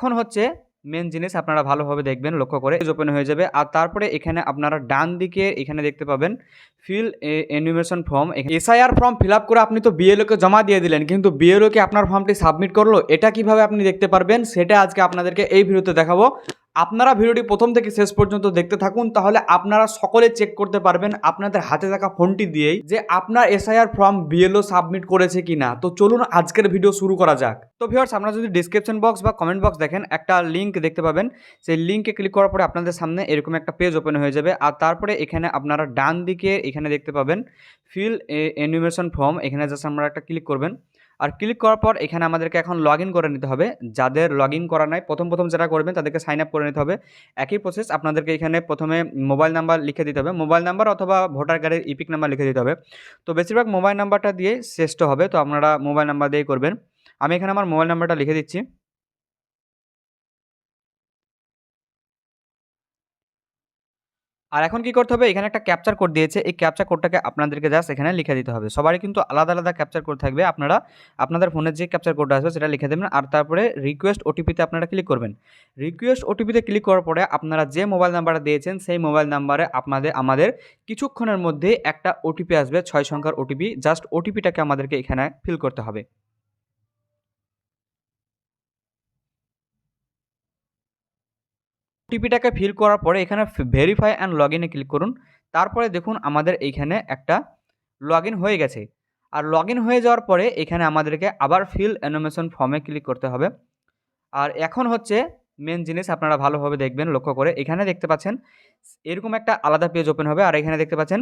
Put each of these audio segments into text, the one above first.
এখন হচ্ছে মেন জিনিস, আপনারা ভালোভাবে দেখবেন, লক্ষ্য করে ওপেন হয়ে যাবে। আর তারপরে এখানে আপনারা ডান দিকে এখানে দেখতে পাবেন fill animation form. SIR form fill up করে আপনি তো বিএলওকে জমা দিয়ে দিলেন, কিন্তু বিএলও কি আপনার ফর্মটি সাবমিট করলো এটা কিভাবে আপনি দেখতে পারবেন সেটা আজকে আপনাদেরকে এই ভিডিওতে দেখাবো। আপনারা ভিডিওটি প্রথম থেকে শেষ পর্যন্ত দেখতে থাকুন, তাহলে আপনারা সকলে চেক করতে পারবেন আপনাদের হাতে থাকা ফোনটি দিয়েই যে আপনার এসআইআর ফর্ম বিএলও সাবমিট করেছে কিনা। তো চলুন আজকের ভিডিও শুরু করা যাক। তো ভিউয়ার্স, আপনারা যদি ডিসক্রিপশন বক্স বা কমেন্ট বক্স দেখেন, একটা লিঙ্ক দেখতে পাবেন। সেই লিঙ্কে ক্লিক করার পরে আপনাদের সামনে এরকম একটা পেজ ওপেন হয়ে যাবে। আর তারপরে এখানে আপনারা ডান দিকে এখানে দেখতে পাবেন ফিল অ্যানিমেশন ফর্ম। এখানে জাস্ট আমরা একটা ক্লিক করবেন। আর ক্লিক করার পর এখানে আমাদেরকে এখন লগ ইন করে নিতে হবে। যাদের লগ ইন করা নাই, প্রথম যেটা করবেন তাদেরকে সাইন আপ করে নিতে হবে। একই প্রসেস, আপনাদেরকে এখানে প্রথমে মোবাইল নাম্বার লিখে দিতে হবে, মোবাইল নাম্বার অথবা ভোটার কার্ডের ইপিক নাম্বার লিখে দিতে হবে। তো বেশিরভাগ মোবাইল নাম্বারটা দিয়ে শ্রেষ্ঠ হবে, তো আপনারা মোবাইল নাম্বার দিয়েই করবেন। আমি এখানে আমার মোবাইল নাম্বারটা লিখে দিচ্ছি। আর এখন কি করতে হবে, এখানে একটা ক্যাপচার কোড দিয়েছে, এই ক্যাপচার কোডটাকে আপনাদেরকে জাস্ট এখানে লিখে দিতে হবে। সবারই কিন্তু আলাদা আলাদা ক্যাপচার কোড থাকবে, আপনারা আপনাদের ফোনের যে ক্যাপচার কোডটা আসবে সেটা লিখে দেবেন। আর তারপরে রিকোয়েস্ট ওটিপিতে আপনারা ক্লিক করবেন। রিকোয়েস্ট ওটিপিতে ক্লিক করার পরে আপনারা যে মোবাইল নাম্বারটা দিয়েছেন সেই মোবাইল নাম্বারে আমাদের কিছুক্ষণের মধ্যে একটা ওটিপি আসবে, 6 সংখ্যার ওটিপি। জাস্ট ওটিপিটাকে আমাদেরকে এখানে ফিল করতে হবে। ওটিপিটাকে ফিল করার পরে এখানে ভেরিফাই অ্যান্ড লগ ইনে ক্লিক করুন। তারপরে দেখুন আমাদের এইখানে একটা লগ ইন হয়ে গেছে। আর লগ ইন হয়ে যাওয়ার পরে এখানে আমাদেরকে আবার ফিল অ্যানিমেশন ফর্মে ক্লিক করতে হবে। আর এখন হচ্ছে মেন জিনিস, আপনারা ভালোভাবে দেখবেন, লক্ষ্য করে এখানে দেখতে পাচ্ছেন এরকম একটা আলাদা পেজ ওপেন হবে। আর এখানে দেখতে পাচ্ছেন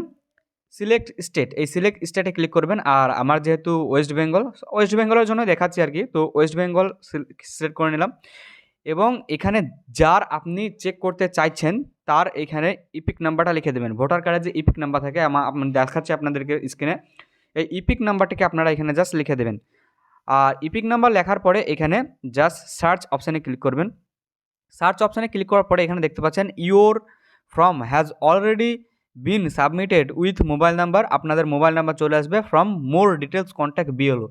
সিলেক্ট স্টেট, এই সিলেক্ট স্টেটে ক্লিক করবেন। আর আমার যেহেতু ওয়েস্ট বেঙ্গলের জন্য দেখাচ্ছি আর কি, তো ওয়েস্ট বেঙ্গল সিলেক্ট করে নিলাম। এবং এখানে যার আপনি চেক করতে চাইছেন তার এখানে ইপিক নাম্বারটা লিখে দেবেন। ভোটার কার্ডের যে ইপিক নাম্বার থাকে, দেখাচ্ছি আপনাদেরকে স্ক্রিনে, এই ইপিক নাম্বারটিকে আপনারা এখানে জাস্ট লিখে দেবেন। আর ইপিক নাম্বার লেখার পরে এখানে জাস্ট সার্চ অপশানে ক্লিক করবেন। সার্চ অপশানে ক্লিক করার পরে এখানে দেখতে পাচ্ছেন your form has already been submitted with mobile number. আপনাদের মোবাইল নাম্বার চলে আসবে। From more details contact BLO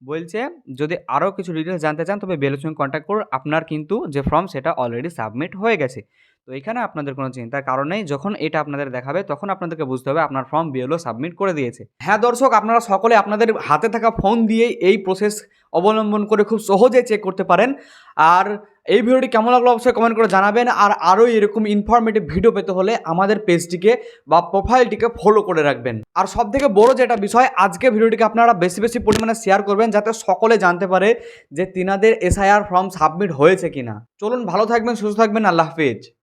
বলছে, যদি আরও কিছু ডিটেলস জানতে চান তবে বিএলওর সঙ্গে কন্ট্যাক্ট করুন। আপনার কিন্তু যে ফর্ম সেটা অলরেডি সাবমিট হয়ে গেছে। তো এখানে আপনাদের কোনো চিন্তার কারণ নেই, যখন এটা আপনাদের দেখাবে তখন আপনাদেরকে বুঝতে হবে আপনার ফর্ম বিএলও সাবমিট করে দিয়েছে। হ্যাঁ দর্শক, আপনারা সকলে আপনাদের হাতে থাকা ফোন দিয়েই এই প্রসেস অবলম্বন করে খুব সহজে চেক করতে পারেন। আর এই ভিডিওটি কেমন লাগলো অবশ্যই কমেন্ট করে জানাবেন। আর আরও এরকম ইনফরমেটিভ ভিডিও পেতে হলে আমাদের পেজটিকে বা প্রোফাইলটিকে ফলো করে রাখবেন। আর সবথেকে বড় যেটা বিষয়, আজকে ভিডিওটিকে আপনারা বেশি বেশি পরিমাণে শেয়ার করবেন, যাতে সকলে জানতে পারে যে তিনাদের এসআইআর ফর্ম সাবমিট হয়েছে কিনা। চলুন, ভালো থাকবেন, সুস্থ থাকবেন, আল্লাহ হাফেজ।